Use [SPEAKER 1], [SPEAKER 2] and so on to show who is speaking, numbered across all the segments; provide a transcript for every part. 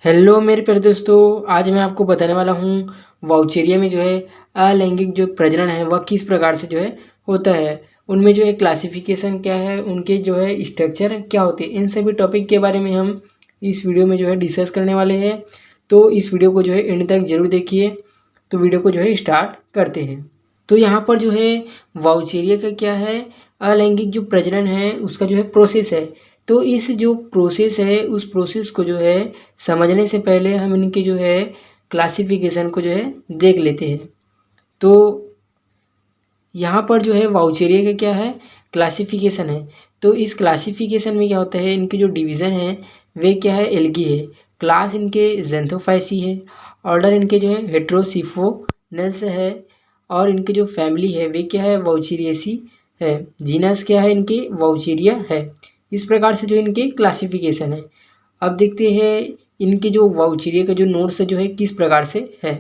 [SPEAKER 1] Hello मेरे प्यारे दोस्तों, आज मैं आपको बताने वाला हूँ वाउचेरिया में जो है अलैंगिक जो प्रजनन है वह किस प्रकार से जो है होता है। उनमें जो है क्लासिफिकेशन क्या है, उनके जो है स्ट्रक्चर क्या होते हैं, इन सभी टॉपिक के बारे में हम इस वीडियो में जो है डिस्कस करने वाले हैं। तो इस वीडियो को जो है एंड तक जरूर देखिए। तो वीडियो को जो है स्टार्ट करते हैं। तो यहाँ पर जो है वाउचेरिया का क्या है, अलैंगिक जो प्रजनन है उसका जो है प्रोसेस है। तो इस जो प्रोसेस है उस प्रोसेस को जो है समझने से पहले हम इनके जो है क्लासिफिकेशन को जो है देख लेते हैं। तो यहाँ पर जो है वाउचेरिया का क्या है, क्लासिफिकेशन है। तो इस क्लासिफिकेशन में क्या होता है, इनके जो डिवीज़न है वे क्या है, एल्गी है। क्लास इनके ज़ैंथोफाइसी है। ऑर्डर इनके जो है हेट्रोसिफोनेल्स है। और इनके जो फैमिली है वे क्या है, वाउचेरिएसी है। जीनस क्या है, इनके वाउचेरिया है। इस प्रकार से जो इनके क्लासिफिकेशन है। अब देखते हैं इनके जो वाउचेरिया का जो नोट्स जो है किस प्रकार से है।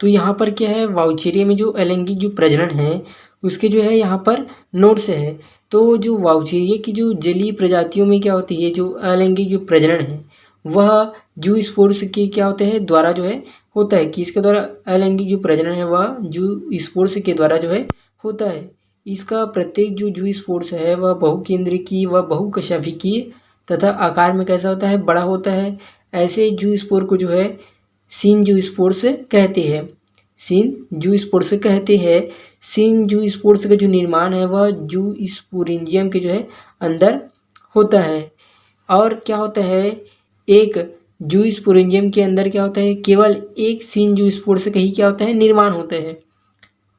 [SPEAKER 1] तो यहाँ पर क्या है, वाउचेरिया में जो अलैंगिक जो प्रजनन है उसके जो है यहाँ पर नोट्स है। तो जो वाउचेरिया की जो जलीय प्रजातियों में क्या होती है, जो अलैंगिक जो प्रजनन है वह जू स्पोर्स के क्या होते हैं द्वारा जो है होता है। कि इसके द्वारा अलैंगिक जो प्रजनन है वह जू स्पोर्स के द्वारा जो है होता है। इसका प्रत्येक जो जू स्पोर्स है वह बहुकेंद्रिकीय व बहुकशाभिकीय तथा आकार में कैसा होता है, बड़ा होता है। ऐसे जू स्पोर को जो है सीन जू स्पोर्स कहते हैं। सीन जू स्पोर्स कहते हैं। सीन जू स्पोर्स का जो निर्माण है वह जू स्पोरेंजियम के जो है अंदर होता है। और क्या होता है, एक जू स्पोरेंजियम के अंदर क्या होता है, केवल एक सीन जू स्पोर्स का ही क्या होता है, निर्माण होता है।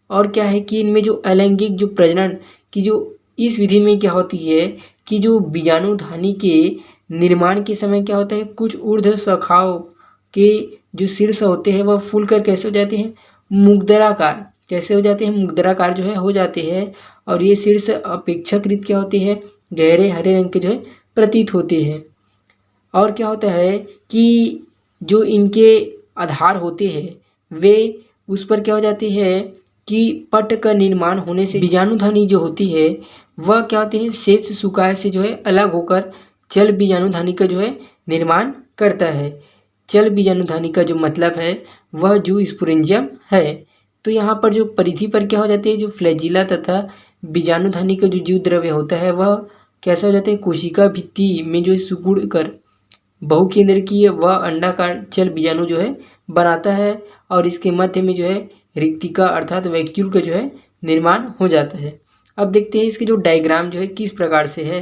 [SPEAKER 1] और क्या है कि इनमें जो अलैंगिक जो प्रजनन की जो इस विधि में क्या होती है कि जो बीजाणुधानी के निर्माण के समय क्या होता है, कुछ ऊर्ध्व शाखाओं के जो शीर्ष होते हैं वह फूलकर कैसे हो जाते हैं, मुग्दराकार। कैसे हो जाते हैं, मुग्दराकार जो है हो जाते हैं। और ये शीर्ष अपेक्षाकृत क्या होते हैं, गहरे हरे रंग के जो है प्रतीत होते हैं। और क्या होता है कि जो इनके आधार होते हैं वे उस पर क्या हो जाती है कि पट का निर्माण होने से बीजाणुधानी जो होती है वह क्या होती है, शेष सुकाय से जो है अलग होकर चल बीजाणुधानी का जो है निर्माण करता है। चल बीजाणुधानी का जो मतलब है वह जू स्पोरेंजियम है। तो यहाँ पर जो परिधि पर क्या हो जाती है, जो फ्लैजिला तथा बीजाणुधानी का जो जीव द्रव्य होता है वह कैसा हो जाता है, कोशिका भित्ति में जो है सिकुड़ कर बहुकेंद्रकीय व अंडाकार चल बीजाणु जो है बनाता है। और इसके मध्य में जो है रिक्तिका अर्थात वैक्यूल का जो है निर्माण हो जाता है। अब देखते हैं इसके जो डायग्राम जो है किस प्रकार से है।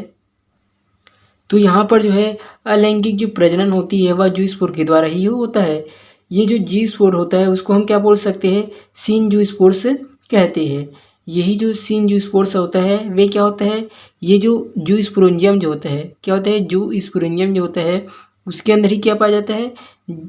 [SPEAKER 1] तो यहाँ पर जो है अलैंगिक जो प्रजनन होती है वह जू स्पोर के द्वारा ही होता है। ये जो जी स्पोर होता है उसको हम क्या बोल सकते हैं, सीन जू स्पोर्स कहते हैं। यही जो सीन जू स्पोर्स होता है वे क्या होता है, ये जो जू स्पोरेंजियम जो होता है क्या होता है, जू स्पोरेंजियम जो होता है उसके अंदर ही क्या पाया जाता है,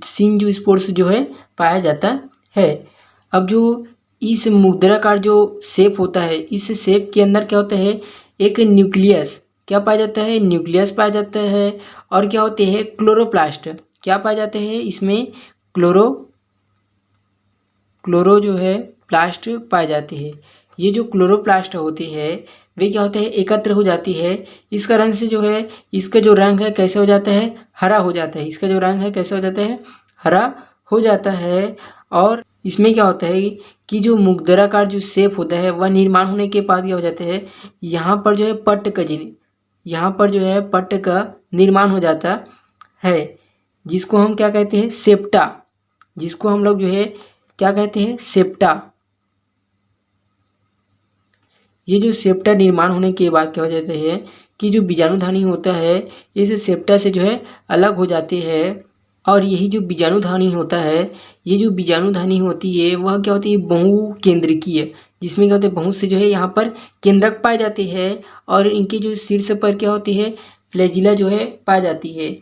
[SPEAKER 1] सीन जू स्पोर्स जो है पाया जाता है। अब जो इस मुद्राकार जो शेप होता है, इस शेप के अंदर क्या होता है, एक न्यूक्लियस क्या पाया जाता है, न्यूक्लियस पाया जाता है। और क्या होते हैं, क्लोरोप्लास्ट क्या पाए जाते हैं, इसमें क्लोरो जो है प्लास्ट पाए जाते हैं। ये जो क्लोरोप्लास्ट होती है वे क्या होते हैं, एकत्र हो जाती है। इस कारण से जो है इसका जो रंग है कैसे हो जाता है, हरा हो जाता है। इसका जो रंग है कैसे हो जाता है, हरा हो जाता है। और इसमें क्या होता है कि जो मुग्दराकार जो शेप होता है वह निर्माण होने के बाद क्या हो जाता है, यहाँ पर जो है पट्ट का यहाँ पर जो है पट्ट का निर्माण हो जाता है, जिसको हम क्या कहते हैं, सेप्टा। जिसको हम लोग जो है क्या कहते हैं, सेप्टा। ये जो सेप्टा निर्माण होने के बाद क्या हो जाता है कि जो बीजाणुधानी होता है इस सेप्टा से जो है अलग हो जाते हैं। और यही जो बीजाणुधानी होता है, ये जो बीजाणुधानी होती है वह क्या होती है, बहुकेंद्रकीय। जिसमें क्या होता है, बहुत से जो है यहाँ पर केंद्रक पाए जाते हैं। और इनके जो शीर्ष पर क्या होती है, फ्लैजिला जो है पाई जाती है।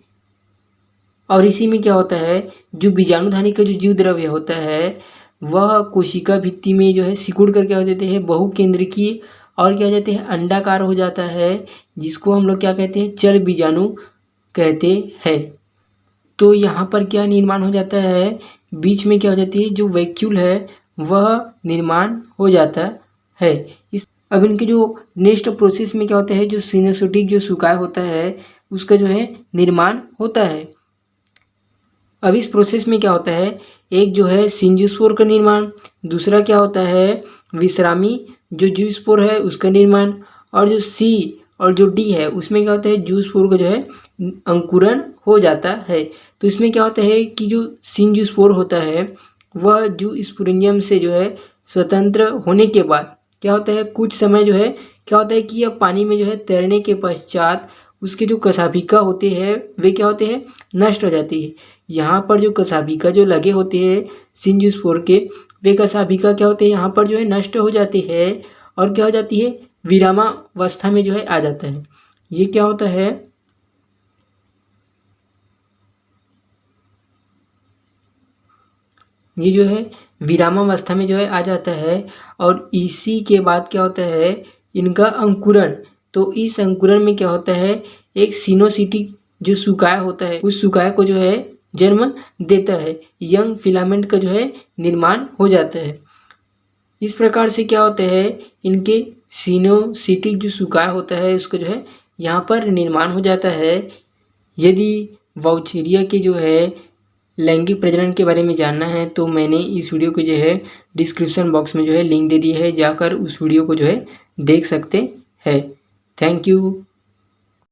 [SPEAKER 1] और इसी में क्या होता है, जो बीजाणुधानी का जो जीव द्रव्य होता है वह कोशिका भित्ति में जो है सिकुड़ कर क्या हो जाते हैं, बहुकेंद्रकीय और क्या हो जाते हैं, अंडाकार हो जाता है। जिसको हम लोग क्या कहते हैं, चल बीजाणु कहते हैं। तो यहाँ पर क्या निर्माण हो जाता है, बीच में क्या हो जाती है, जो वैक्यूल है वह निर्माण हो जाता है। इस अब इनके जो नेक्स्ट प्रोसेस में क्या होता है, जो सिनेसोटिक जो सुकाय होता है उसका जो है निर्माण होता है। अब इस प्रोसेस में क्या होता है, एक जो है सिंजियोस्पोर का निर्माण, दूसरा क्या होता है विश्रामी जो जियोस्पोर है उसका निर्माण, और जो सी और जो डी है उसमें क्या होता है जूस्पोर का जो है अंकुरण हो जाता है। तो इसमें क्या होता है कि जो सिंजियोस्पोर होता है वह जूस्पोरेंजियम से जो है स्वतंत्र होने के बाद क्या होता है कुछ समय जो है क्या होता है कि यह पानी में जो है तैरने के पश्चात उसके जो कशाभिका होते हैं वे क्या होते हैं नष्ट हो जाती है। यहाँ पर जो कशाभिका जो लगे होते हैं सिंजियोस्पोर के वे कशाभिका क्या होते हैं यहाँ पर जो है नष्ट हो जाते हैं और क्या हो जाती है विरामावस्था में जो है आ जाता है। ये क्या होता है ये जो है विरामावस्था में जो है आ जाता है और इसी के बाद क्या होता है इनका अंकुरण। तो इस अंकुरण में क्या होता है एक सिनोसिटिक जो सुकाय होता है उस सुकाय को जो है जन्म देता है, यंग फिलामेंट का जो है निर्माण हो जाता है। इस प्रकार से क्या होता है इनके सिनोसिटिक जो सुकाय होता है उसका जो है यहाँ पर निर्माण हो जाता है। यदि वाउचेरिया के जो है लैंगिक प्रजनन के बारे में जानना है तो मैंने इस वीडियो को जो है डिस्क्रिप्शन बॉक्स में जो है लिंक दे दी है, जाकर उस वीडियो को जो है देख सकते हैं। Thank you.